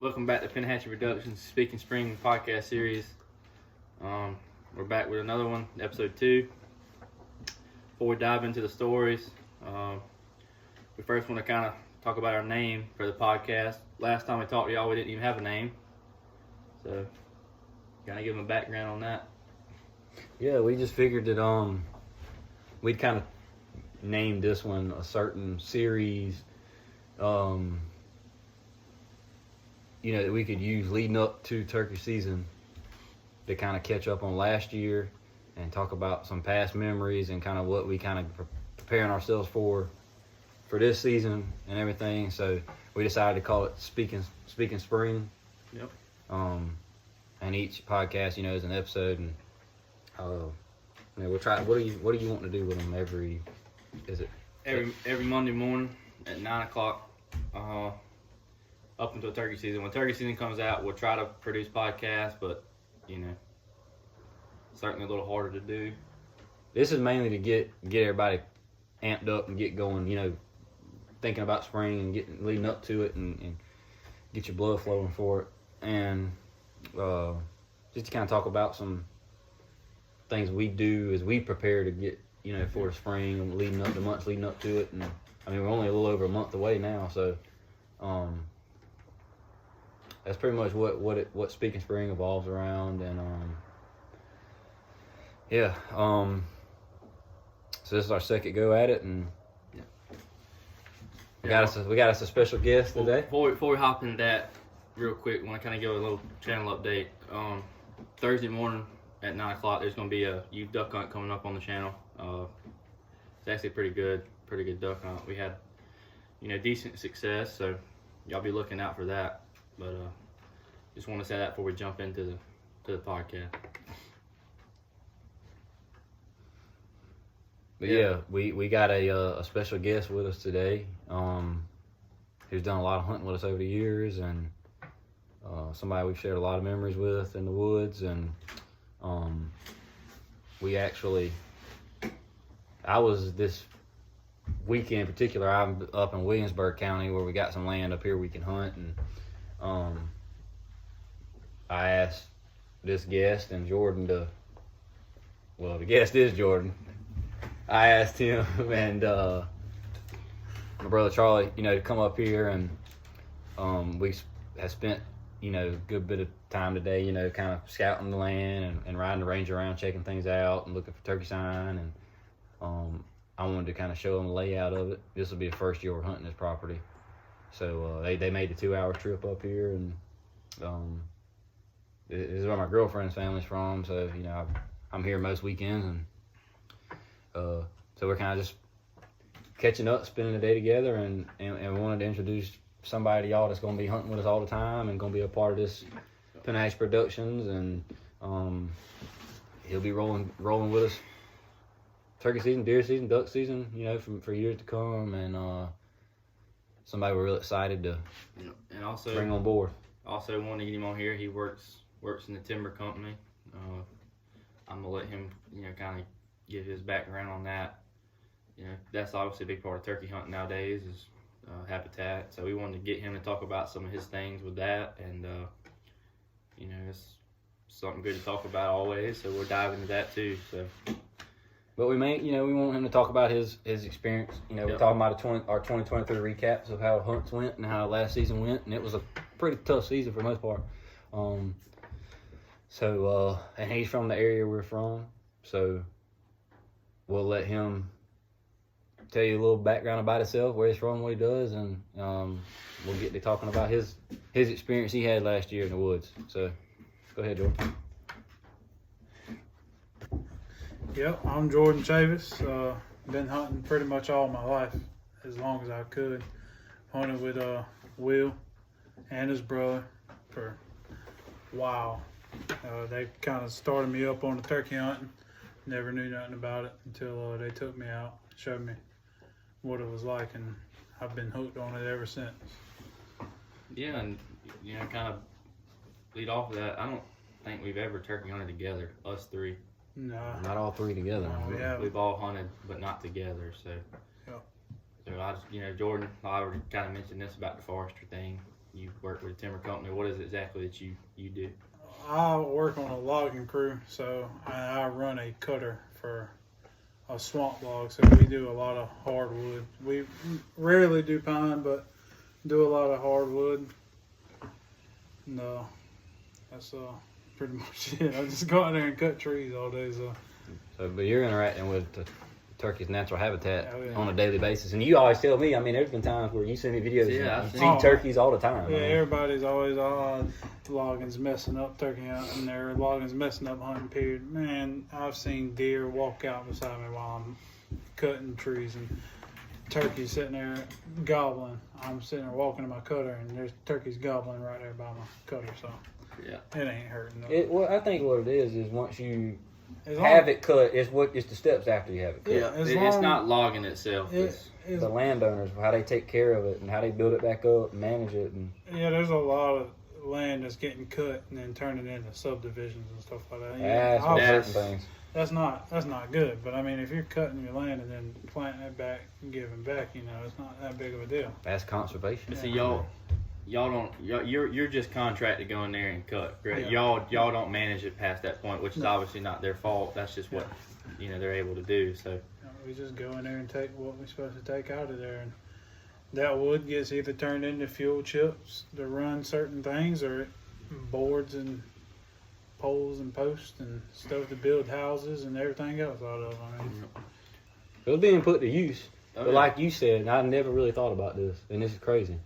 Welcome back to Penhatchie Productions Speakin Spring podcast series. We're back with another one, episode 2. Before we dive into the stories, we first want to kind of talk about our name for the podcast. Last time we talked to y'all, we didn't even have a name. So, kind of give them a background on that. Yeah, we just figured that we'd kind of named this one a certain series, that we could use leading up to turkey season to kind of catch up on last year and talk about some past memories and kind of what we kind of preparing ourselves for this season and everything. So we decided to call it Speakin Spring. Yep. And each podcast, is an episode, and we'll try. What do you want to do with them every Monday morning at 9 o'clock. Up until turkey season. When turkey season comes out, we'll try to produce podcasts, but certainly a little harder to do. This is mainly to get everybody amped up and get going, thinking about spring and leading up to it and get your blood flowing for it. And just to kind of talk about some things we do as we prepare to get, for the spring and the months leading up to it. And we're only a little over a month away now, so that's pretty much what Speakin Spring evolves around. And so this is our second go at it, and we got us a special guest today. Before we hop into that real quick, I want to kind of give a little channel update. Thursday morning at 9 o'clock, there's going to be a youth duck hunt coming up on the channel. It's actually a pretty good duck hunt. We had decent success, so y'all be looking out for that. But just want to say that before we jump into the podcast. But yeah, we got a special guest with us today, who's done a lot of hunting with us over the years, and somebody we've shared a lot of memories with in the woods. And I was this weekend in particular, I'm up in Williamsburg County where we got some land up here we can hunt, and I asked this guest and Jordan the guest is Jordan. I asked him and my brother Charlie, to come up here, and we have spent, a good bit of time today, kind of scouting the land and riding the range around, checking things out and looking for turkey sign. And I wanted to kind of show them the layout of it. This will be the first year we're hunting this property. So they made the 2-hour trip up here, and this is where my girlfriend's family's from. So I'm here most weekends, and so we're kind of just catching up, spending the day together, and wanted to introduce somebody to y'all that's going to be hunting with us all the time and going to be a part of this Penhatchie Productions, and he'll be rolling with us turkey season, deer season, duck season, for years to come, and somebody we're real excited to and also bring on board. Also want to get him on here. He works in the timber company. I'm gonna let him, kind of give his background on that. That's obviously a big part of turkey hunting nowadays is habitat. So we wanted to get him to talk about some of his things with that, and it's something good to talk about always. So we'll dive into that too. So. But we want him to talk about his experience. We're talking about our 2023 recaps of how hunts went and how last season went, and it was a pretty tough season for the most part. And he's from the area we're from, so we'll let him tell you a little background about himself, where he's from, what he does, and we'll get to talking about his experience he had last year in the woods. So go ahead, Jordan. Yep, I'm Jordan Chavis. Been hunting pretty much all my life, as long as I could. Hunted with Will and his brother for a while. They kind of started me up on the turkey hunting. Never knew nothing about it until they took me out, showed me what it was like, and I've been hooked on it ever since. Yeah, and kind of lead off of that. I don't think we've ever turkey hunted together, us three. No. Not all three together. No, we've all hunted, but not together. So, yeah. So I just, Jordan, I already kind of mentioned this about the forester thing. you work with a timber company. What is it exactly that you do? I work on a logging crew, so I run a cutter for a swamp log. So we do a lot of hardwood. We rarely do pine, but do a lot of hardwood. No, that's pretty much it. I just go out there and cut trees all day. So, but you're interacting with the turkey's natural habitat Oh, yeah. on a daily basis, and you always tell me. I mean, there's been times where you send me videos. Yeah, and I've you seen- see turkeys all the time. Yeah, I mean, everybody's always logging's messing up turkey hunting. Their logging's messing up hunting period. Man, I've seen deer walk out beside me while I'm cutting trees and turkeys sitting there gobbling. I'm sitting there walking to my cutter and there's turkeys gobbling right there by my cutter. So Yeah. it ain't hurting. No. well, I think what it is once you As have long- it cut, it's the steps after you have it cut. Yeah, as it's long- not logging itself. It, It's, it's, The landowners, how they take care of it and how they build it back up and manage it. And yeah, there's a lot of land that's getting cut and then turning into subdivisions and stuff like that. that's I'll- what That's- certain things. That's not good. But I mean, if you're cutting your land and then planting it back and giving back, it's not that big of a deal. That's conservation. see, y'all don't. You're just contracted to go in there and cut. Right? Yeah. Y'all don't manage it past that point, which is No. obviously not their fault. That's just what they're able to do. So We just go in there and take what we're supposed to take out of there, and that wood gets either turned into fuel chips to run certain things, or boards and poles and posts and stuff to build houses and everything else out of. I mean, It was being put to use. Oh, But yeah. like you said, I never really thought about this, and this is crazy.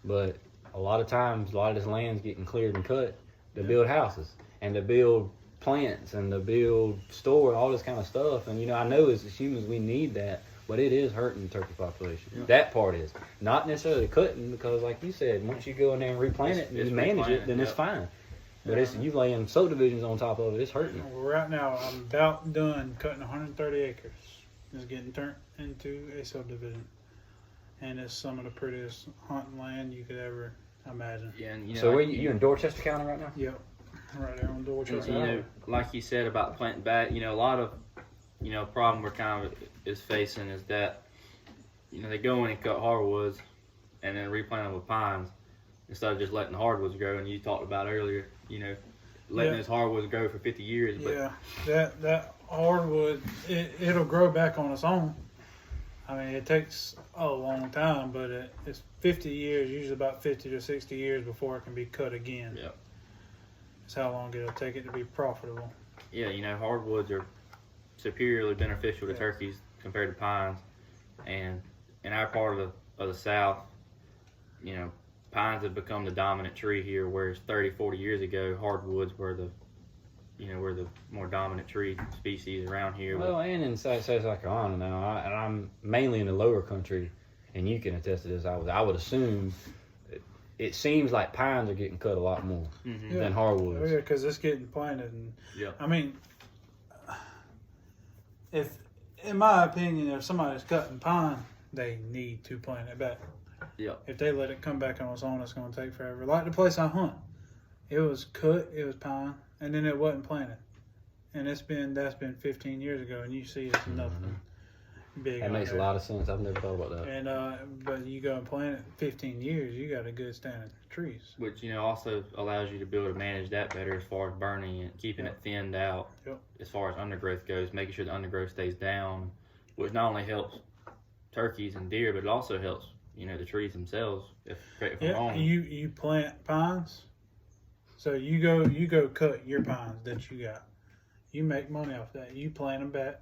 But a lot of times, a lot of this land's getting cleared and cut to build houses and to build plants and to build store all this kind of stuff. And I know as humans we need that, but it is hurting the turkey population. Yeah. That part is not necessarily cutting, because like you said, once you go in there and replant it and It's you manage replanted, it, then it's yep. fine. But it's you laying subdivisions on top of it, it's hurting. right now, I'm about done cutting 130 acres. It's getting turned into a subdivision, and it's some of the prettiest hunting land you could ever imagine. yeah, and So where you in Dorchester County right now? Yep, right there on Dorchester. like you said about planting back, a lot of, problem we're kind of is facing is that, they go in and cut hardwoods and then replant them with pines instead of just letting the hardwoods grow. And you talked about earlier, letting Yeah. those hardwoods grow for 50 years. But Yeah, that hardwood, it'll grow back on its own. I mean, it takes a long time, but it's 50 years, usually about 50 to 60 years before it can be cut again. Yep. It's how long it'll take it to be profitable. yeah, hardwoods are superiorly beneficial to Yeah. turkeys compared to pines. And in our part of the South, pines have become the dominant tree here, whereas 30, 40 years ago, hardwoods were the more dominant tree species around here. Well, and in South Carolina now, and I'm mainly in the lower country, and you can attest to this. I would assume it seems like pines are getting cut a lot more Mhm. than Oh hardwoods. yeah, because it's getting planted, and Yeah. I mean, if in my opinion, if somebody's cutting pine, they need to plant it back. Yeah. If they let it come back on its own, it's going to take forever. Like the place I hunt, it was cut, it was pine, and then it wasn't planted, and that's been 15 years ago, and you see it's nothing big. That on makes a there. lot of sense. I've never thought about that. And but you go and plant it 15 years, you got a good standing trees. Which also allows you to be able to manage that better as far as burning it, keeping Yep. it thinned out. Yep. As far as undergrowth goes, making sure the undergrowth stays down, which not only helps turkeys and deer, but it also helps the trees themselves. Correct me if I'm Yeah, wrong. you plant pines, so you go cut your pines that you got. You make money off that. You plant them back.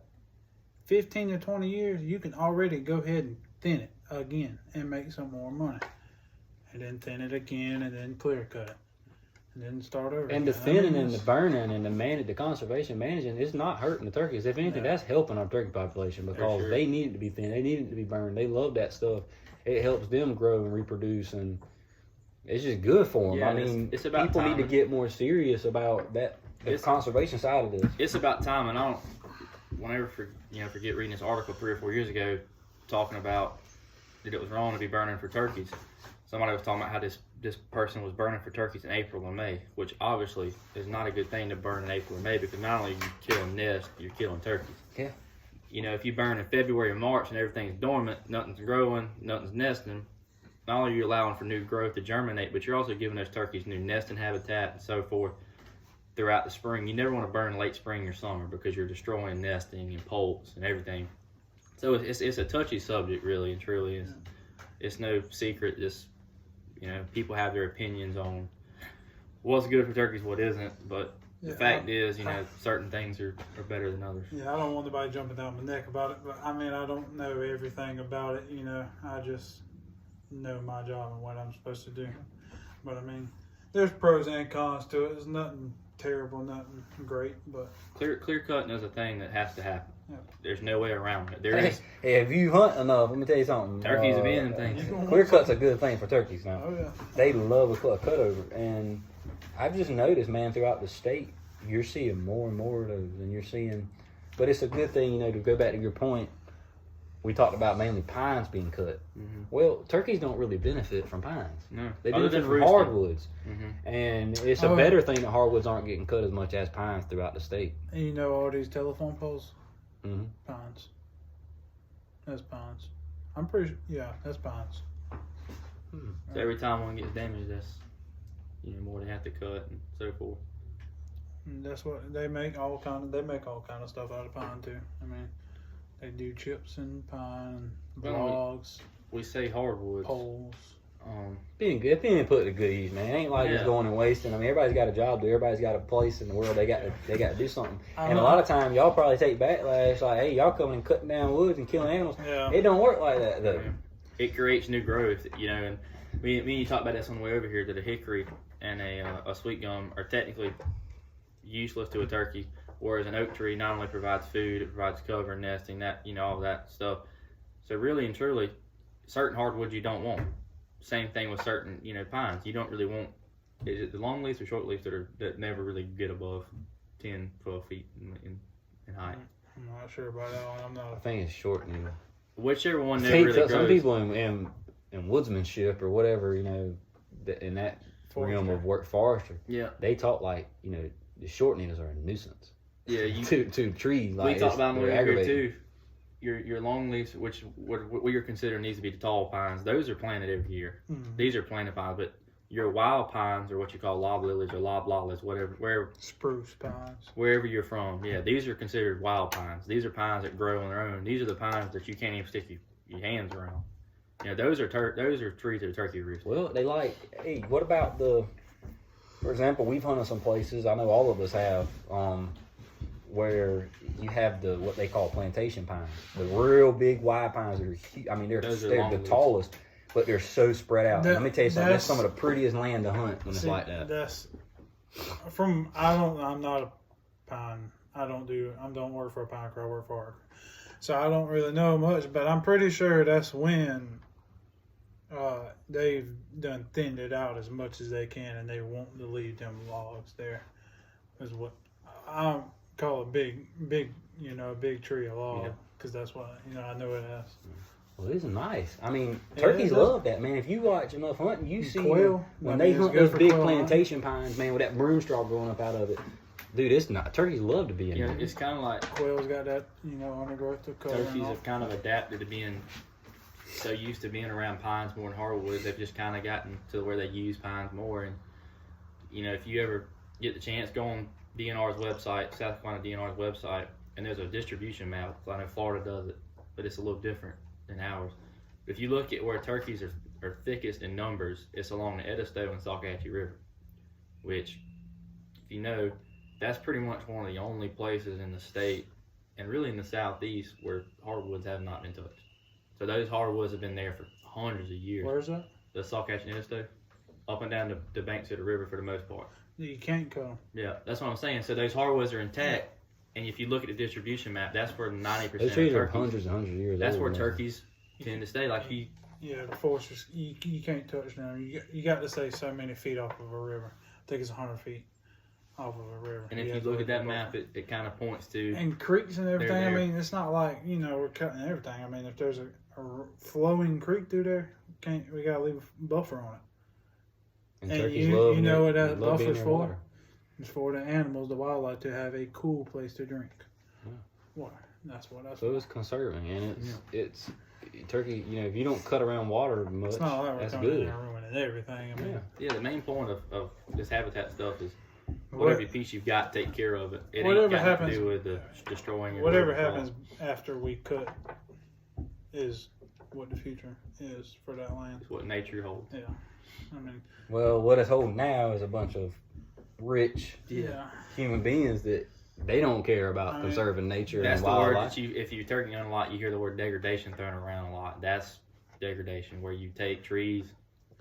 15 to 20 years, you can already go ahead and thin it again and make some more money, and then thin it again, and then clear cut it, and then start over. And the again. thinning and the burning and the conservation managing is not hurting the turkeys. If anything, No. that's helping our turkey population, because sure. they need it to be thin. They need it to be burned. They love that stuff. It helps them grow and reproduce, it's just good for them. Yeah, I mean, it's about people need to timing. get more serious about that, the It's- conservation side of this. It's about time, and I don't. Whenever forget reading this article 3 or 4 years ago, talking about that it was wrong to be burning for turkeys. Somebody was talking about how this person was burning for turkeys in April and May, which obviously is not a good thing to burn in April and May, because not only are you killing nests, you're killing turkeys. Yeah. If you burn in February and March and everything's dormant, nothing's growing, nothing's nesting, not only are you allowing for new growth to germinate, but you're also giving those turkeys new nesting habitat and so forth throughout the spring. You never want to burn late spring or summer because you're destroying nesting and poults and everything. So it's a touchy subject, really and truly. It's no secret. Just, people have their opinions on what's good for turkeys, what isn't. But the fact is, certain things are better than others. Yeah, I don't want anybody jumping down my neck about it, but I mean, I don't know everything about it. I just know my job and what I'm supposed to do. But I mean, there's pros and cons to it. There's nothing terrible, nothing great, but clear cutting is a thing that has to happen. Yeah. There's no way around it. Hey, if you hunt enough, let me tell you something. Turkeys are being things. Clear cut's a good thing for turkeys now. Oh yeah. They love a cut over, and I've just noticed, man, throughout the state, you're seeing more and more of those, and you're seeing. But it's a good thing, to go back to your point. We talked about mainly pines being cut. Mm-hmm. Well, turkeys don't really benefit from pines. No, they other benefit than from roosting. hardwoods, and it's a better thing that hardwoods aren't getting cut as much as pines throughout the state. And all these telephone poles, Mm-hmm. pines. That's pines. I'm pretty sure. Yeah, that's pines. So every time one gets damaged, that's more they have to cut and so forth. And that's what they make all kind of stuff out of pine too. I mean, they do chips and pine, and logs, We say hardwoods. poles. Being put to good use, man. It ain't like it's going and wasting. I mean, everybody's got a job to do. Everybody's got a place in the world. They got to do something. And a lot of times, y'all probably take backlash like, "Hey, y'all coming and cutting down woods and killing animals." Yeah. It don't work like that though. Yeah. It creates new growth, and me and you talked about this on the way over here, that a hickory and a sweet gum are technically useless to a turkey, whereas an oak tree not only provides food, it provides cover, nesting, all that stuff. So really and truly, certain hardwoods you don't want. Same thing with certain, pines. You don't really want, is it the long leaves or short leaves that never really get above 10, 12 feet in height? I'm not sure about that one. I'm not. I think it's short and Whichever one never really grows. some people in woodsmanship or whatever, in that realm of work, forestry. Yeah. They talk like the short needles are a nuisance. Yeah. to trees. Like we talked about them over here aggravating. too. Your long leaves, which what you're considering needs to be the tall pines, those are planted every year. Mm-hmm. These are planted pines, but your wild pines, or what you call loblilies or loblollies, wherever Spruce pines. wherever you're from, these are considered wild pines. These are pines that grow on their own. These are the pines that you can't even stick your hands around. Those are trees that are turkey roost. Well, they hey, what about for example, we've hunted some places, I know all of us have, where you have what they call plantation pines. The real big wide pines that are huge. I mean, they're the tallest, but they're so spread out. Let me tell you something, that's some of the prettiest land to hunt when it's like that. That's I'm not a pine. I don't work for a pine crew, I work for so I don't really know much, but I'm pretty sure that's when they've done thinned it out as much as they can, and they want to leave them logs there. Is what I call a big tree a log, because that's what I know it as. Well, this is nice. I mean, turkeys love that, man. If you watch enough hunting, you see quail. when they hunt those big plantation pines, man, with that broom straw growing up out of it. Dude, turkeys love to be in there. It's kind of like Quail's got that undergrowth to cover. turkeys have kind of adapted to being so used to being around pines more than hardwood. They've just kind of gotten to where they use pines more. And if you ever get the chance, go on DNR's website, South Carolina DNR's website, and there's a distribution map. I know Florida does it, but it's a little different than ours. If you look at where turkeys are thickest in numbers, it's along the Edisto and Salkatchie River, which, if you know, that's pretty much one of the only places in the state, and really in the southeast, where hardwoods have not been touched. So those hardwoods have been there for hundreds of years. Where's that? The Salkatchie and Edisto, up and down the banks of the river for the most part. You can't cut them. Yeah, that's what I'm saying. So those hardwoods are intact, and if you look at the distribution map, that's where 90% Those trees of are turkeys, hundreds and hundreds of years that's old, where man. turkeys tend to stay. Like you. Yeah, the forest you can't touch them. You got to stay so many feet off of a river. I think it's 100 feet off of a river. And if you look at that map, it kind of points to and creeks and everything. They're I there. mean, it's not like we're cutting everything. I mean, if there's a flowing creek through there, we gotta leave a buffer on it. And And turkeys you love know what they that love being buffer's near for? water. It's for the animals, the wildlife, to have a cool place to drink Yeah. water. That's what that's So for. it's conserving, and turkey, if you don't cut around water much, It's not like we're that's coming in good. there ruining everything. I mean, Yeah, the main point of this habitat stuff is what- whatever piece you've got, take care of it. It Whatever ain't got happens- to do with the destroying your whatever waterfall. happens after we cut is what the future is for that land. It's what nature holds. Yeah, I mean, Well, what it's holding now is a bunch of rich yeah. human beings that they don't care about I mean, conserving nature That's and the word wildlife. that if you turkey hunt a lot, you hear the word degradation thrown around a lot. That's degradation, where you take trees,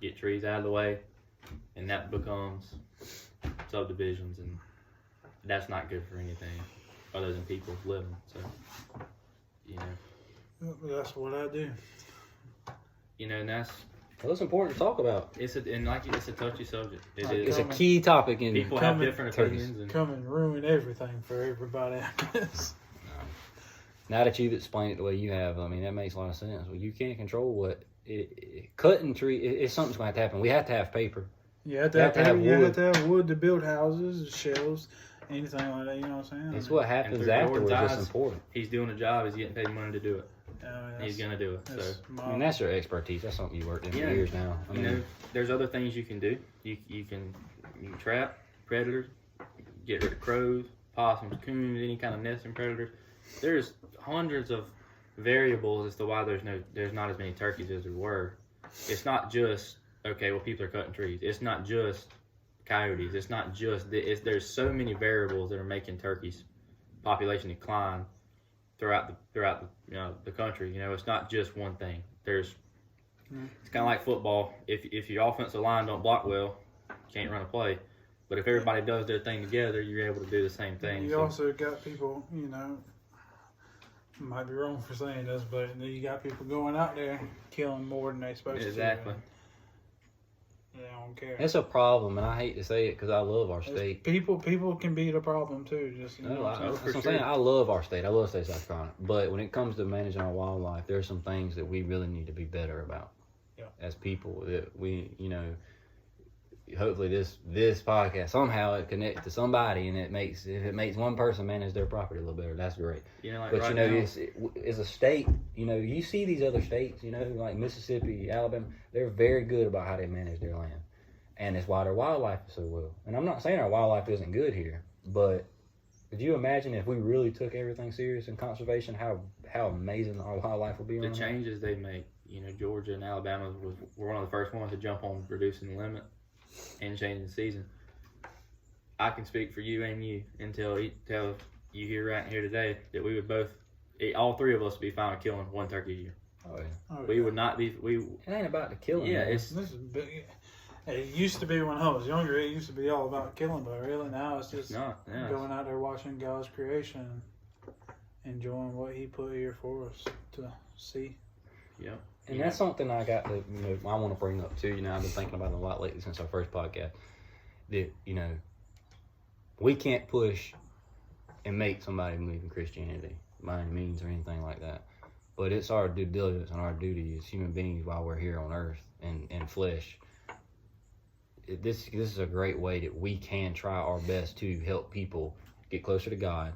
get trees out of the way, and that becomes subdivisions, and that's not good for anything other than people living. So, That's what I do. And that's Well, it's important to talk about. it's a touchy subject. It Like, is. It's a key topic in People have Coming- different turkeys. opinions, and Come and ruin everything for everybody, I guess. Now that you've explained it the way you have, I mean, that makes a lot of sense. Well, you can't control what cutting tree. It's something's going to happen. We have to have paper. You have to have, wood. you have to have wood to build houses, shelves, anything like that. You know what I'm saying? It's what happens through afterwards Jordan's that's eyes, important. he's doing a job. He's getting paid money to do it. I mean, He's gonna do it. So. I mean, that's your expertise. That's something you worked in for Yeah. years now. I mean, There's other things you can do. You can trap predators, get rid of crows, possums, coons, any kind of nesting predators. There's hundreds of variables as to why there's not as many turkeys as there were. It's not just people are cutting trees. It's not just coyotes. It's not just there's so many variables that are making turkeys population decline throughout the country. It's not just one thing. It's kind of like football. If your offensive line don't block well, you can't run a play. But if everybody does their thing together, you're able to do the same thing. You also got people, might be wrong for saying this, but you got people going out there killing more than they supposed Exactly. to. They don't care. it's a problem, and I hate to say it because I love our state. People can be the problem too. Just No, what I'm saying? that's what I'm saying. I love our state. I love state South Carolina. But when it comes to managing our wildlife, there's some things that we really need to be better about. Yeah. As people, that we, hopefully this podcast somehow it connects to somebody, and if it makes one person manage their property a little better, that's great. Like But right now, now, as a state, you see these other states, like Mississippi, Alabama, they're very good about how they manage their land, and it's why their wildlife is so well. And I'm not saying our wildlife isn't good here, but could you imagine if we really took everything serious in conservation, how amazing our wildlife would be? the around here? changes they make, Georgia and Alabama were one of the first ones to jump on reducing the limit and changing the season. I can speak for you and you and tell you here right here today that we would all three of us would be fine with killing one turkey a year. Oh yeah. Oh, We yeah. would not be. It ain't about the killing. Yeah, man. it's This is big. It used to be when I was younger. It used to be all about killing, but really now it's just not. Yeah, going out there watching God's creation, enjoying what He put here for us to see. Yep. And that's something I got to, I want to bring up too. I've been thinking about it a lot lately since our first podcast. That, we can't push and make somebody believe in Christianity by any means or anything like that. But it's our due diligence and our duty as human beings while we're here on earth and flesh. This is a great way that we can try our best to help people get closer to God,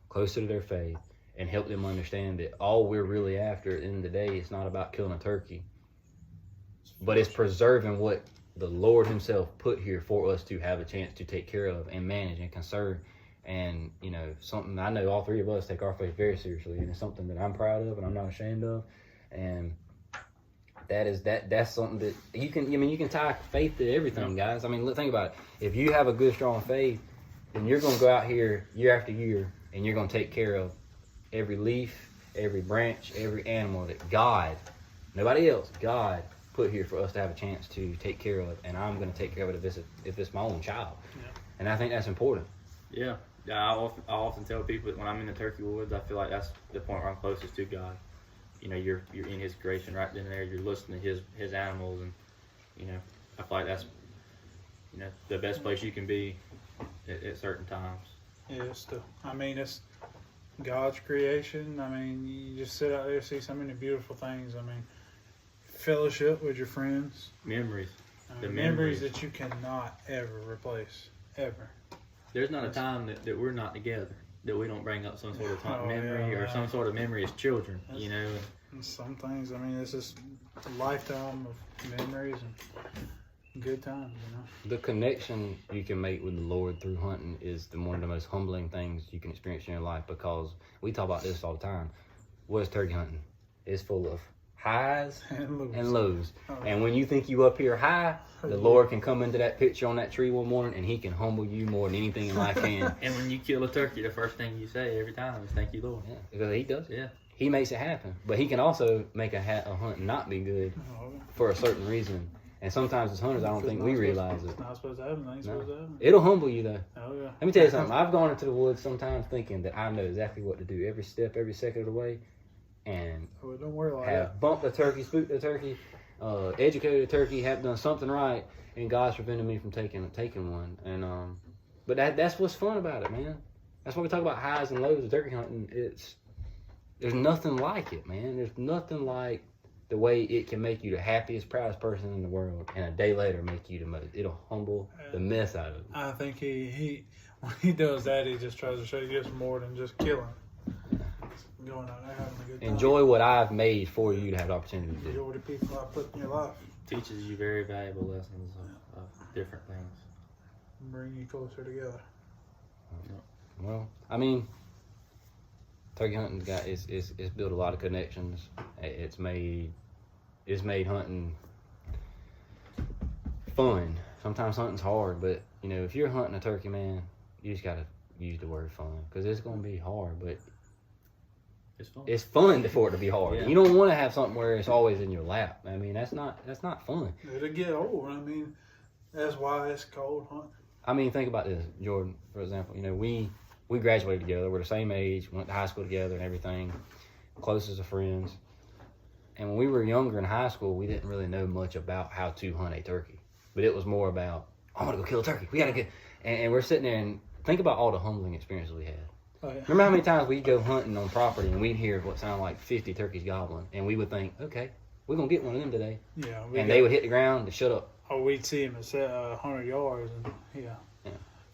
closer to their faith, and help them understand that all we're really after at the end of the day, it's not about killing a turkey, but it's preserving what the Lord Himself put here for us to have a chance to take care of and manage and conserve. And, something I know all three of us take our faith very seriously, and it's something that I'm proud of and I'm not ashamed of. And that's something that you can tie faith to everything, guys. I mean, think about it. If you have a good, strong faith, then you're going to go out here year after year and you're going to take care of every leaf, every branch, every animal that God, nobody else, God put here for us to have a chance to take care of. And I'm going to take care of it if it's my own child. Yeah. And I think that's important. Yeah. I often tell people that when I'm in the turkey woods, I feel like that's the point where I'm closest to God. You're in His creation right then and there. You're listening to His animals, and I feel like that's the best place you can be at certain times. Yeah, it's God's creation. I mean, you just sit out there and see so many beautiful things. I mean, fellowship with your friends. Memories. The Memories memories. that you cannot ever replace, ever. There's not a time that we're not together that we don't bring up some sort of Oh, memory yeah, or yeah. some sort of memory as children. And some things, I mean, it's just a lifetime of memories and good times, you know. The connection you can make with the Lord through hunting is one of the most humbling things you can experience in your life, because we talk about this all the time. What is turkey hunting? It's full of highs and lows. Oh, And when you think you up here high, the Lord can come into that picture on that tree one morning and he can humble you more than anything in life can. And when you kill a turkey, the first thing you say every time is thank you, Lord. Yeah, because he does. Yeah. He makes it happen. But he can also make a hunt not be good for a certain reason. And sometimes as hunters, I don't think we realize it. It's not supposed to happen. It ain't supposed to happen. It'll humble you though. Oh, yeah. Let me tell you something. I've gone into the woods sometimes thinking that I know exactly what to do every step, every second of the way. And Oh, don't worry like have bumped the turkey, spooked the turkey, educated the turkey, have done something right, and God's prevented me from taking one. And but that's what's fun about it, man. That's why we talk about highs and lows of turkey hunting. There's nothing like it, man. There's nothing like the way it can make you the happiest, proudest person in the world, and a day later make you the most. It'll humble the mess out of you. I think he when he does that, he just tries to show you just more than just killing. Going out there having a good time. Enjoy what I've made for you to have the opportunity to do. Enjoy the people I put in your life. Teaches you very valuable lessons of different things. Bring you closer together. Well, I mean, turkey hunting it's built a lot of connections. It's made hunting fun. Sometimes hunting's hard, but you know, if you're hunting a turkey, man, you just gotta use the word fun, because it's gonna be hard, but it's fun for it to be hard. Yeah. You don't want to have something where it's always in your lap. I mean, that's not fun. It'll get old. I mean, that's why it's called hunting. I mean, think about this, Jordan, for example. You know, we graduated together. We're the same age. Went to high school together and everything. Closest of friends. And when we were younger in high school, we didn't really know much about how to hunt a turkey. But it was more about, I want to go kill a turkey. We got to get... And we're sitting there and think about all the humbling experiences we had. Oh, yeah. Remember how many times we'd go hunting on property and we'd hear what sounded like 50 turkeys gobbling, and we would think, okay, we're going to get one of them today. Yeah. And they would hit the ground to shut up. Or we'd see them at 100 yards and,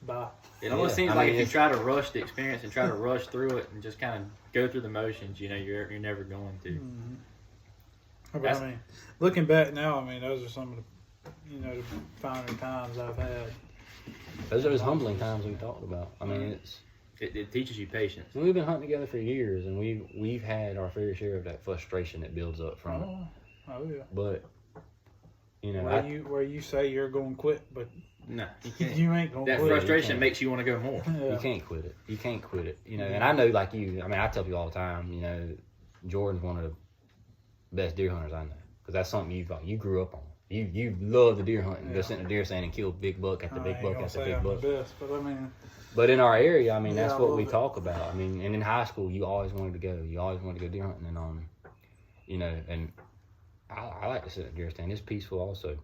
bye. It almost seems like if you try to rush the experience and try to rush through it and just kind of go through the motions, you know, you're never going to. Mm-hmm. But I mean, looking back now, I mean, those are some of the, the finer times I've had. Those are those humbling times we talked about. I mean, It teaches you patience. We've been hunting together for years, and we've had our fair share of that frustration that builds up from it. Oh yeah. But where you say you're going to quit, but no, you can't. You ain't going to quit. That frustration makes you want to go more. Yeah. You can't quit it. You can't quit it. You know, and I know, like you. I mean, I tell you all the time. You know, Jordan's one of the best deer hunters I know, because that's something you grew up on. You love the deer hunting. Go sit in a deer stand and kill big buck after big buck after big buck. Best, but I mean. But in our area, I mean, that's what we talk about. I mean, and in high school, you always wanted to go. You always wanted to go deer hunting, and you know, and I like to sit in a deer stand. It's peaceful also,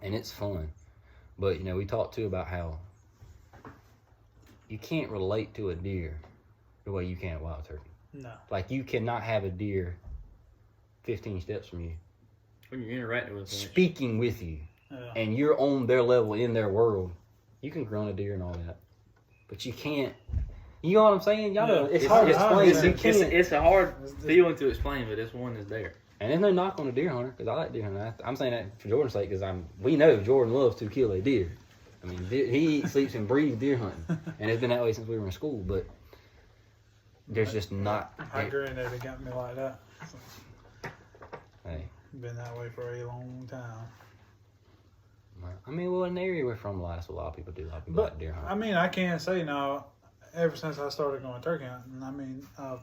and it's fun. But you know, we talked too about how you can't relate to a deer the way you can a wild turkey. No. Like, you cannot have a deer 15 steps from you. When you're interacting with them, speaking with you, and you're on their level in their world, you can grunt a deer and all that. But you can't. You know what I'm saying? Y'all know, it's hard to explain. It's a hard feeling to explain, but this one is there. And there's no knock on a deer hunter, because I like deer hunting. I'm saying that for Jordan's sake, because we know Jordan loves to kill a deer. I mean, he eats, sleeps, and breathes deer hunting, and it's been that way since we were in school. But there's just not. My granddaddy got me like that. Hey, been that way for a long time. I mean, well, in the area we're from, a lot of people do. A lot of people like deer hunting. I mean, I can't say now. Ever since I started going turkey hunting, I mean, I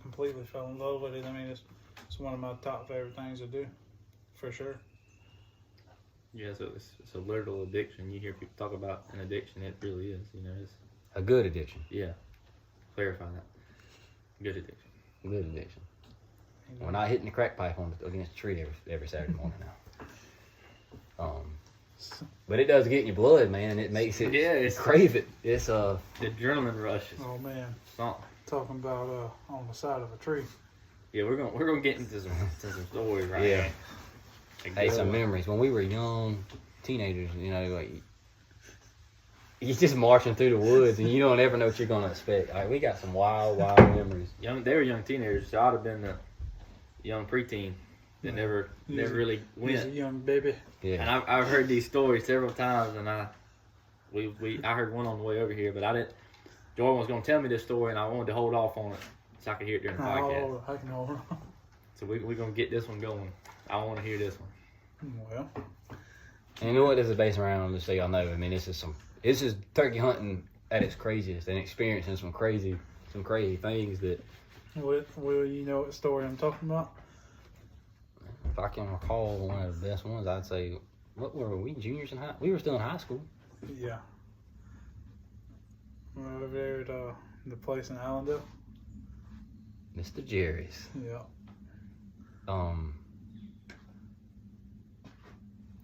completely fell in love with it. I mean, it's one of my top favorite things to do, for sure. Yeah, so it's a literal addiction. You hear people talk about an addiction, it really is. You know, it's a good addiction. Yeah, clarify that. Good addiction. Good addiction. We're not hitting the crack pipe against the tree every Saturday morning now. But it does get in your blood, man, and it makes it crave it. It's the adrenaline rush. Oh man, something. Talking about on the side of a tree. Yeah, we're gonna get into some stories right now. Hey, some memories when we were young teenagers. You know, like you're just marching through the woods, and you don't ever know what you're gonna expect. Like, we got some wild memories. They were young teenagers, so I'd have been young preteen that never really He's a went. young baby. Yeah. And I've heard these stories several times, and I heard one on the way over here, but I didn't. Jordan was going to tell me this story, and I wanted to hold off on it so I could hear it during the podcast. Oh, I can hold on. So we're going to get this one going. I want to hear this one. Well, And you know what this is based around, just so y'all know. I mean, this is turkey hunting at its craziest and experiencing some crazy things that, Will, you know what story I'm talking about? if I can recall, one of the best ones, I'd say, what were we, juniors in high? We were still in high school. Yeah. We're over there at the place in Allendale. Mr. Jerry's. Yeah.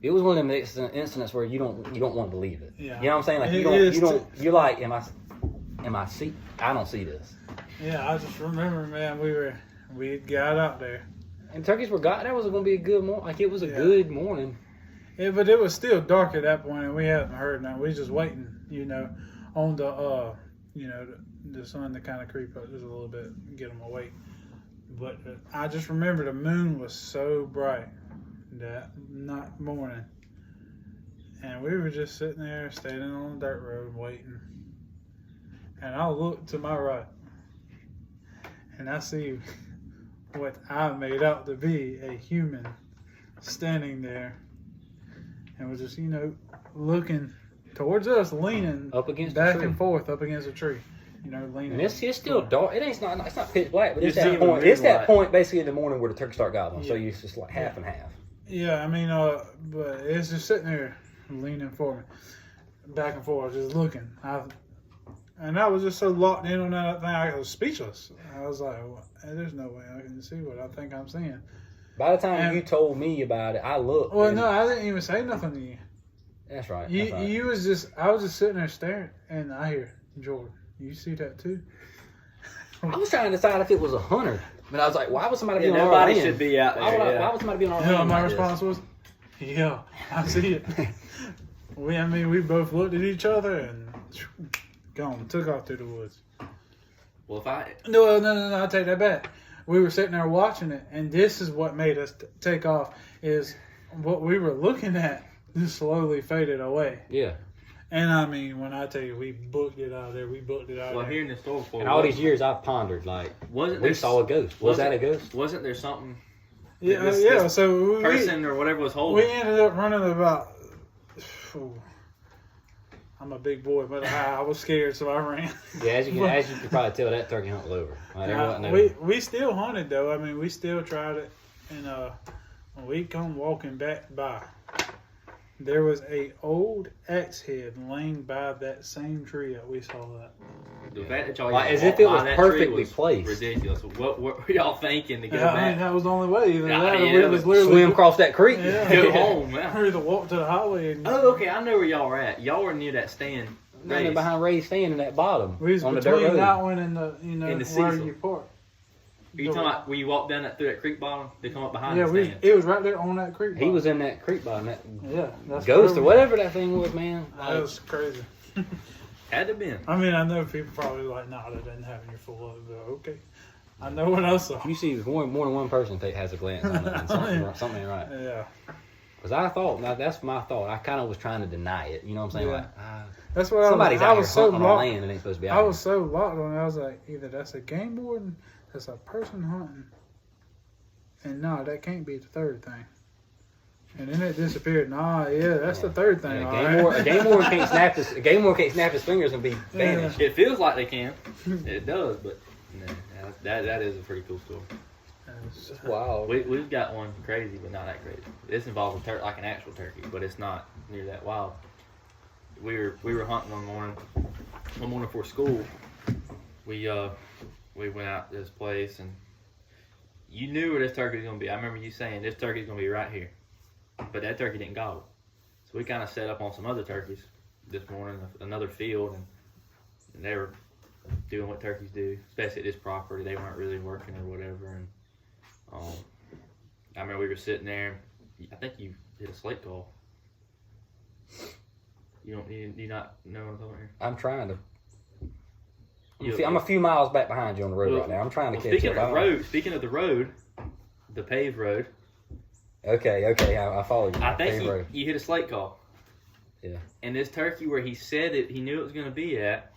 It was one of them incidents where you don't want to believe it. Yeah. You know what I'm saying? Like you're like, am I see? I don't see this. Yeah, I just remember, man, we got out there. And turkeys were got. That was going to be a good morning. Like it was a good morning. Yeah, but it was still dark at that point, and we hadn't heard nothing. We was just waiting, on the, the sun to kind of creep up just a little bit and get them awake. But I just remember the moon was so bright that night morning, and we were just sitting there, standing on the dirt road, waiting. And I look to my right, and I see what I made out to be a human standing there, and was just, looking towards us, leaning Up against back the tree. and forth up against a tree, leaning. And it's still dark. It's not pitch black, but it's It's that even point. It's that moonlight. point basically in the morning where the turkeys start gobbling. So Yeah. it's just like half and half. Yeah, I mean, but it's just sitting there, leaning forward, back and forth, just looking. And I was just so locked in on that thing, I was speechless. I was like, well, there's no way I can see what I think I'm seeing. By the time And- you told me about it, I looked. Well, and- no, I didn't even say nothing to you. That's right. You, That's right. you was just, I was just sitting there staring, and I hear, Jordan, you see that too? I was trying to decide if it was a hunter, but I was like, why would somebody be on our Nobody land? should be out Why there. would somebody be on our You know what land? my like this? response was? Yeah, I see it. We both looked at each other and gone, took off through the woods. Well, if I No, I'll take that back. We were sitting there watching it, and this is what made us take off, is what we were looking at just slowly faded away. Yeah. And I mean, when I tell you, we booked it out there, well, there. hearing this story before, And all these years I've pondered, like, wasn't we there saw a ghost. Was that a ghost? Wasn't there something Yeah, this so person or whatever was we holding? ended up running about, I'm a big boy, but I was scared, so I ran. Yeah, as you can probably tell, that turkey hunt was over. Like, there wasn't no- We still hunted though. I mean, we still tried it, and when we come walking back by, there was a old axe head laying by that same tree that we saw that. The fact that y'all Like, even as if walked it by was that tree perfectly was placed. Ridiculous. What were y'all thinking to go Yeah, I mean, back? that was the only way. Either Yeah, that or yeah, we was literally swim across that creek. Yeah. Go home, man. or either walk to the highway. And Oh, okay. I know where y'all were at. Y'all were near that stand. Down there Race. behind Ray's stand in that bottom we was on the dirt between road. that one and the In the where Cecil. you park. Are you talking about where you walked down through that creek bottom? They come up behind Yeah, the stand. it was right there on that creek. He was in that creek bottom, that Yeah, that's ghost where or whatever that thing was, man. That was crazy. Had to have been. I mean, I know people probably like, nah, that doesn't happen. You're full of it. But okay, I know what I saw. You see, more than one person has a glance on it, and something ain't right. Yeah, Because I thought, now that's my thought. I kind of was trying to deny it. You know what I'm saying? Yeah. Like, that's what somebody's I out here was so hunting on our locked. land and ain't supposed to be out I here. was so locked on it. I was like, either that's a game warden, that's a person hunting, and no, that can't be the third thing. And then it disappeared. Nah, yeah, that's the third thing. Yeah, all a right. game warden can't snap his. A game warden can't snap his fingers and be vanished. It feels like they can. It does, but no, that is a pretty cool story. Wow. We've got one crazy, but not that crazy. This involves like an actual turkey, but it's not near that wild. We were hunting one morning before school. We went out to this place, and you knew where this turkey was gonna be. I remember you saying this turkey's gonna be right here, but that turkey didn't gobble. So we kind of set up on some other turkeys this morning, another field, and they were doing what turkeys do, especially at this property. They weren't really working or whatever, and I remember we were sitting there. I think you did a slate call. You not know what I'm talking about here? I'm trying to. You- I'm a few miles back behind you on the road right now. I'm trying to catch speaking up. of the road, the paved road. Okay, I follow you. I Paved think road. you hit a slate call. Yeah. And this turkey where he said it, he knew it was going to be at,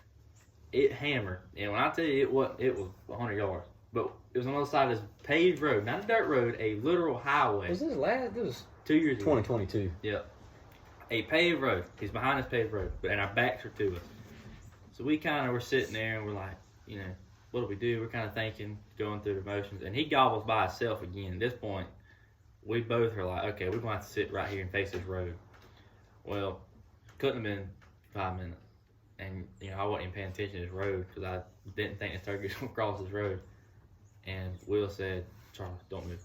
it hammered. And when I tell you it was 100 yards. But it was on the other side of this paved road, not a dirt road, a literal highway. Was this last? This was 2 years ago. 2022. Yep. A paved road. He's behind this paved road, and our backs are to us. So we kind of were sitting there and we're like, you know, what do we do? We're kind of thinking, going through the motions. And he gobbles by himself again. At this point, we both are like, okay, we're going to have to sit right here and face this road. Well, couldn't have been 5 minutes. And, you know, I wasn't even paying attention to this road because I didn't think this turkey was going to cross this road. And Will said, Charles, don't move.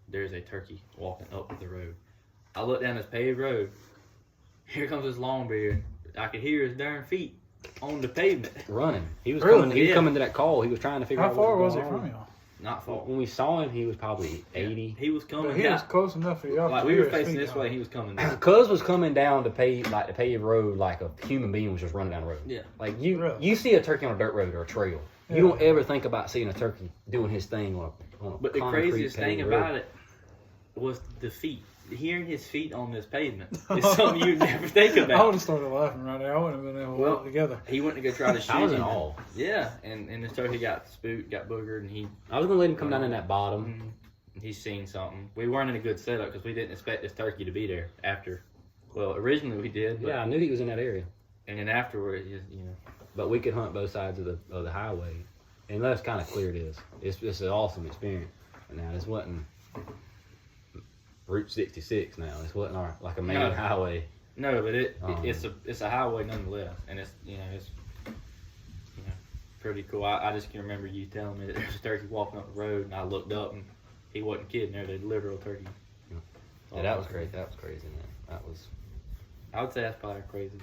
There's a turkey walking up the road. I looked down this paved road. Here comes this long beard. I could hear his darn feet on the pavement. Running. He was Really? coming. He was Yeah. coming to that call. He was trying to figure How out what far was was it going from on. y'all? Not far. When we saw him, he was probably 80. He was coming But he down. was close enough for y'all. Like to we hear were his facing feet this out. way, he was coming down. Cuz was coming down the paved road like a human being was just running down the road. Yeah. Like you Really? you see a turkey on a dirt road or a trail. Yeah. You don't ever think about seeing a turkey doing his thing on a But the concrete craziest thing paved road. about it was the feet. Hearing his feet on this pavement is something you'd never think I would about. have started laughing right there. I wouldn't have been able to Well, hold it together. He went to go try to shoot I was in him. awe. Yeah, and this turkey got spooked, got boogered, and I was gonna let him come down in that bottom. he's seen something. We weren't in a good setup because we didn't expect this turkey to be there after. Well, originally we did, but, Yeah, I knew he was in that area. and then afterward, you know. But we could hunt both sides of the highway, and that's kind of clear. It is. It's an awesome experience. And now this wasn't Route 66. Now this wasn't like a main No. highway. No, but Um, it's a highway nonetheless, and it's pretty cool. I just can remember you telling me that there's a turkey walking up the road, and I looked up, and he wasn't kidding. There's a literal turkey. Yeah, that was crazy. That was crazy, man. That was. I would say that's probably crazy.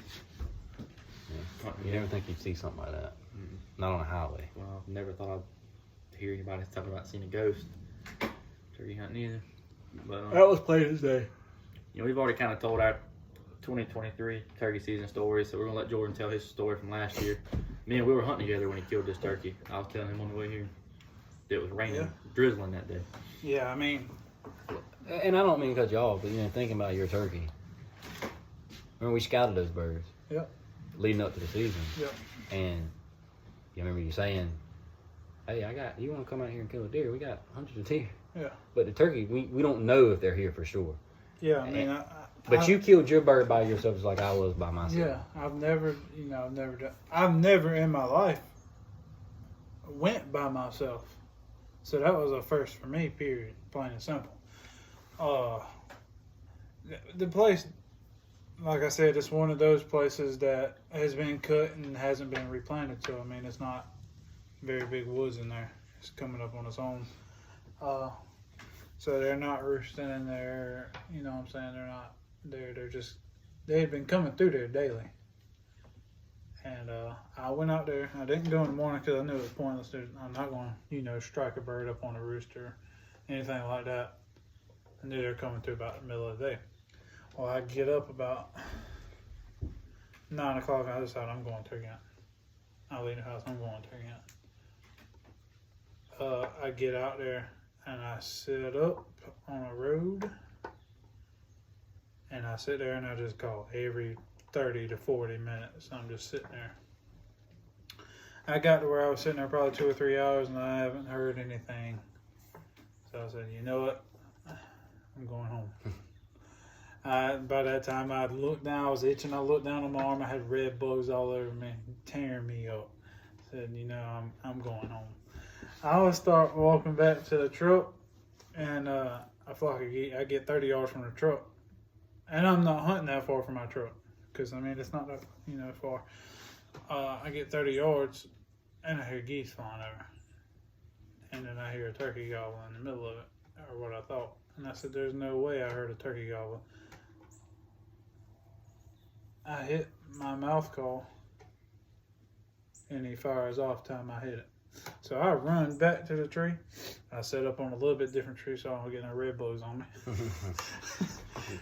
Yeah. You never think you'd see something like that. Not on a highway. Well, I've never thought I'd hear anybody talking about seeing a ghost turkey hunting either. But was plain as day. you know, we've already kind of told our 2023 turkey season story, so we're gonna let Jordan tell his story from last year. Me and we were hunting together when he killed this turkey. I was telling him on the way here. It was raining, Yeah. drizzling that day. Yeah, I mean, And I don't mean to cut you off, but thinking about your turkey. Remember we scouted those birds. Yep. Leading up to the season. Yep. And you remember you saying, "Hey, you want to come out here and kill a deer? We got hundreds of deer." Yeah. But the turkey, we don't know if they're here for sure. yeah, I mean, But you killed your bird by yourself just like I was by myself. Yeah, I've never in my life went by myself. So that was a first for me, period, plain and simple. The place, like I said, it's one of those places that has been cut and hasn't been replanted. So, I mean, it's not very big woods in there. It's coming up on its own. So they're not roosting in there, you know what I'm saying? They're not there. They had been coming through there daily. And I went out there. I didn't go in the morning because I knew it was pointless. I'm not going to, strike a bird up on a rooster or anything like that. I knew they were coming through about the middle of the day. Well, I get up about 9 o'clock and I decide I'm going turkey hunting. I leave the house, I'm going turkey hunting. I get out there and I sit up on a road and I sit there and I just call every 30 to 40 minutes. I'm just sitting there. I got to where I was sitting there probably 2 or 3 hours and I haven't heard anything. So I said, you know what? I'm going home. By that time, I looked down. I was itching. I looked down on my arm. I had red bugs all over me, tearing me up. Said, I'm going home. I would start walking back to the truck, and I feel like I get 30 yards from the truck, and I'm not hunting that far from my truck, because it's not that far. I get 30 yards, and I hear geese flying over, and then I hear a turkey gobble in the middle of it, or what I thought. And I said, there's no way I heard a turkey gobble. I hit my mouth call, and he fires off time I hit it. So I run back to the tree. I set up on a little bit different tree so I don't get no red bugs on me.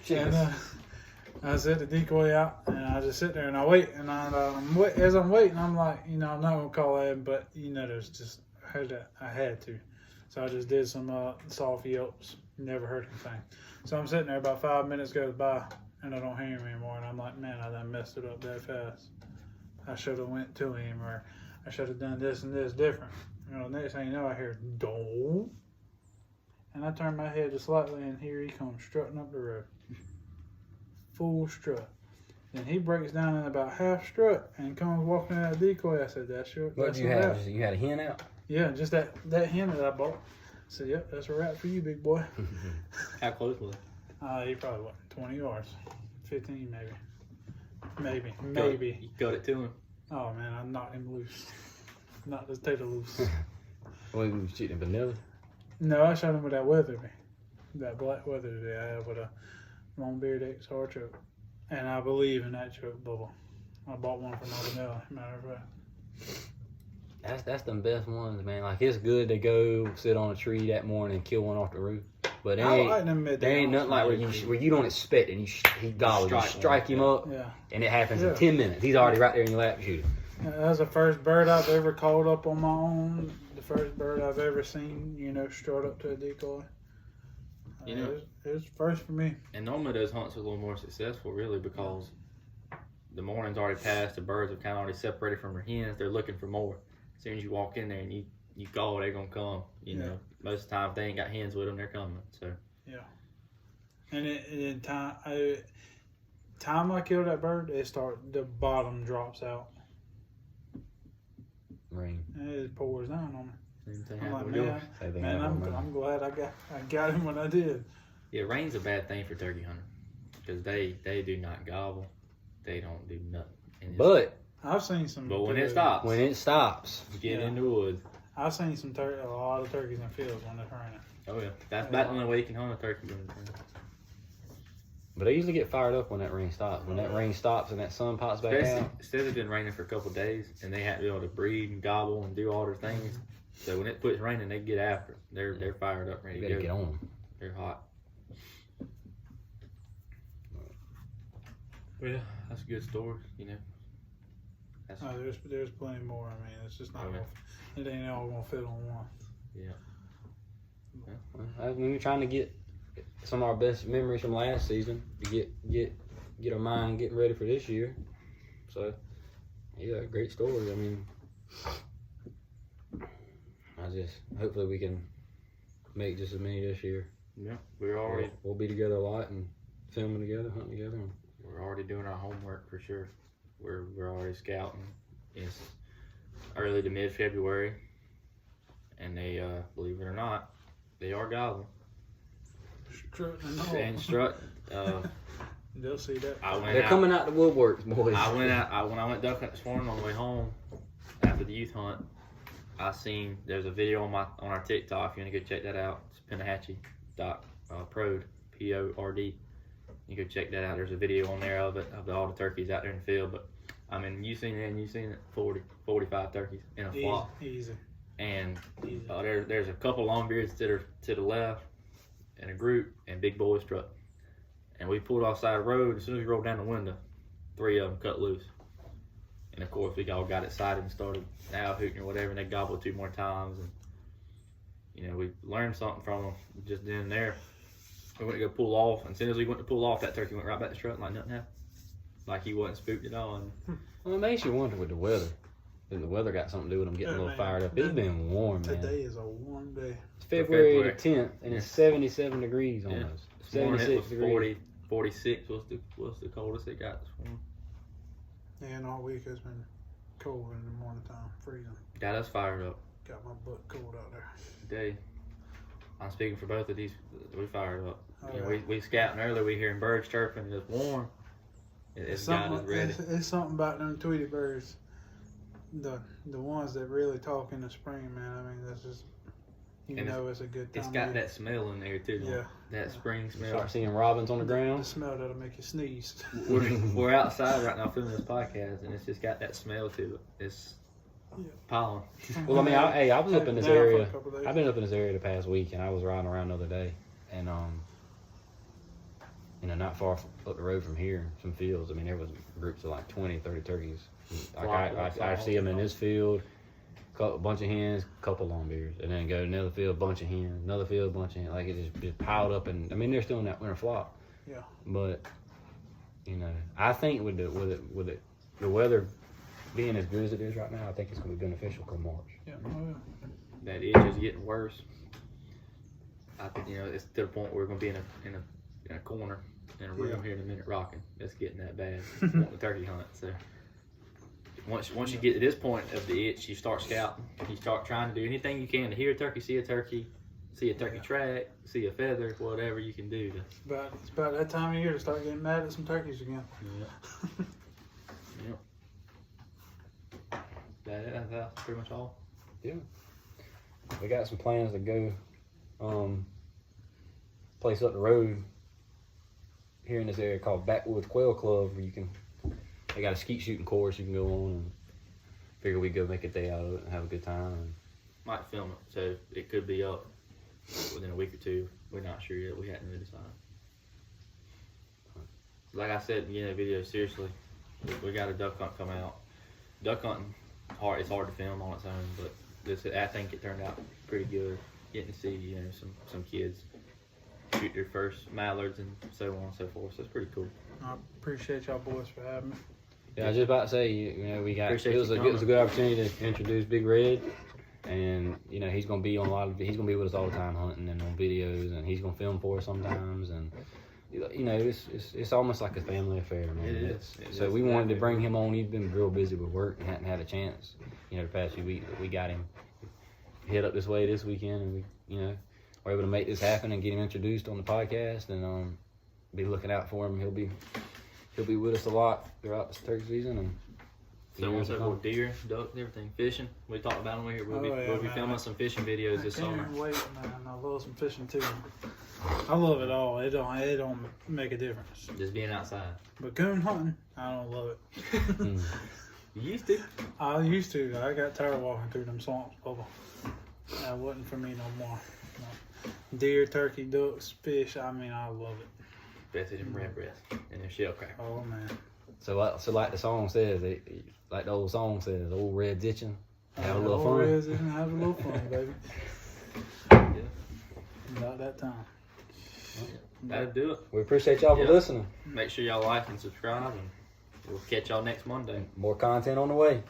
And I set the decoy out, and I just sit there and I wait. And as I'm waiting, I'm like, I'm not gonna call that, but there's just I had to. So So I just did some soft yelps. Never heard anything. So I'm sitting there, about 5 minutes goes by, and I don't hear him anymore. And I'm like, man, I done messed it up that fast. I should have went to him, or I should have done this and this different. You know, next thing you know, I hear, "Dole." And I turn my head just slightly, and here he comes strutting up the road. Full strut. And he breaks down in about half strut and comes walking out of decoy. I said, that's your. What That's did you a have? wrap. You had a hen out? Yeah, just that hen that I bought. I said, yep, that's a wrap for you, big boy. How close was it? He probably, what, 20 yards? 15 maybe. Maybe. You got it to him. Oh, man, I knocked him loose. Knocked his tater loose. What, you was shooting vanilla? No, I shot him with that Weatherby. That black Weatherby I have with a Longbeard XR choke. And I believe in that choke bubble. I bought one from Vanilla, matter of fact. That's the best ones, man. Like, it's good to go sit on a tree that morning and kill one off the roof. But I like them there midday ain't nothing like where you don't expect it. And he gobbles, you strike him up, Yeah. and it happens in 10 minutes. He's already right there in your lap shooting. That was the first bird I've ever called up on my own. The first bird I've ever seen, strut up to a decoy. It was first for me. And normally those hunts are a little more successful, really, because the morning's already passed. The birds have kind of already separated from their hens. They're looking for more. As soon as you walk in there and you call, they're gonna come. You know, most of the time if they ain't got hens with them, they're coming. So yeah. And in time I kill that bird, the bottom drops out. Rain. And it pours down on me. same thing I'm like, happened with yours. man, I'm glad I got him when I did. Yeah, rain's a bad thing for turkey hunting because they do not gobble. They don't do nothing. And But I've seen some. when good- it stops, you get in the woods. I've seen a lot of turkeys in fields when it's raining. Oh yeah, that's about the only way you can hunt a turkey. But they usually get fired up when that rain stops. When that rain stops and that sun pops back out. Instead of been raining for a couple of days and they have to be able to breed and gobble and do all their things. So when it quits raining, they get after it. They're fired up, ready You to gotta go. get on them. They're hot. But yeah, that's a good story. That's There's plenty more. I mean, it's just not. Okay. It ain't all gonna fit on one. We were trying to get some of our best memories from last season to get our mind getting ready for this year. So, yeah, great story. I mean, hopefully we can make just as many this year. Yeah, we'll be together a lot and filming together, hunting together. We're already doing our homework for sure. We're already scouting. It's early to mid-February, and they believe it or not, they are gobbling and strut. They'll see that. They're coming out the woodworks, boys. when I went duck hunting this morning on the way home after the youth hunt. I seen there's a video on our TikTok. If you want to go check that out, it's Penahatchie.prod, PORD. You go check that out. There's a video on there of all the turkeys out there in the field. But I mean, you've seen it, 40, 45 turkeys in a flock. Easy. And there's a couple longbeards that are to the left in a group, and big boys strut. And we pulled off side of the road. As soon as we rolled down the window, 3 of them cut loose. And of course, we all got excited and started owl hooting or whatever, and they gobbled 2 more times. And we learned something from them just then and there. We went to go pull off, and as soon as we went to pull off, that turkey went right back to strutting like nothing happened. Like he wasn't spooked at all. And Well, it makes you wonder with the weather. If the weather got something to do with them getting a little fired up. It's been warm, man. Today is a warm day. It's February the 10th, and it's 77 degrees almost. this morning it 76 was degrees. 46 was the coldest it got this morning. And all week has been cold in the morning time, freezing. Got us fired up Got my butt cold out there. today. I'm speaking for both of these. We fired up. Oh, We scouting earlier. We hearing birds chirping. It's warm. It's got us ready. It's something about them Tweety birds. The ones that really talk in the spring, man. I mean, that's just it's a good time. It's got that smell in there too. Yeah. That spring smell. Start seeing robins on the the ground. smell that'll make you sneeze. We're outside right now filming this podcast, and it's just got that smell to it. It's pollen. Well, I mean, I was up in this Now for a area. couple days. I've been up in this area the past week, and I was riding around the other day, and not far up the road from here, some fields. I mean, there was groups of like 20, 30 turkeys. Like I see them in this field, a bunch of hens, couple long beers, and then go to another field, bunch of hens, another field, bunch of hens. Like it just piled up, and I mean they're still in that winter flock. Yeah. But I think with the weather being as good as it is right now, I think it's going to be beneficial come March. Yeah. That itch is getting worse. I think it's to the point where we're going to be in a corner in a room here in a minute rocking. It's getting that bad. Want the turkey hunt. So once you get to this point of the itch, you start scouting. You start trying to do anything you can to hear a turkey, see a turkey track, see a feather, whatever you can do. It's about that time of year to start getting mad at some turkeys again. Yeah. That's pretty much all. Yeah. We got some plans to go place up the road here in this area called Backwoods Quail Club, where they got a skeet shooting course you can go on, and figure we go make a day out of it and have a good time. And might film it, so it could be up within a week or two. We're not sure yet. We hadn't really decided. Like I said in the video, seriously, we got a duck hunt come out. Duck hunting, it's hard to film on its own, but I think it turned out pretty good. Getting to see some kids shoot their first mallards and so on and so forth. So it's pretty cool. I appreciate y'all boys for having me. Yeah, I was just about to say, we got Appreciate it was you a good opportunity to introduce Big Red, and he's gonna be on he's gonna be with us all the time hunting and on videos, and he's gonna film for us sometimes, and it's almost like a family affair, man. It is. So we wanted to bring him on. He's been real busy with work and hadn't had a chance, the past few weeks. But we got him hit up this way this weekend, and we were able to make this happen and get him introduced on the podcast, and be looking out for him. He'll be with us a lot throughout this turkey season, and so once over with deer, duck, everything, fishing. We talked about them here. We'll be filming some fishing videos this summer. Can't wait, man. I love some fishing too. I love it all. It don't make a difference. Just being outside. But coon hunting, I don't love it. You used to. I used to. I got tired walking through them swamps, Bubba. That wasn't for me no more. No. Deer, turkey, ducks, fish. I mean, I love it. Bessie them red breast and their shell cracker. Oh man. So like the song says, like the old song says, old red ditching, have a little fun. Have a little fun, baby. Yeah. About that time. That'll do it. We appreciate y'all for listening. Make sure y'all like and subscribe, and we'll catch y'all next Monday. More content on the way.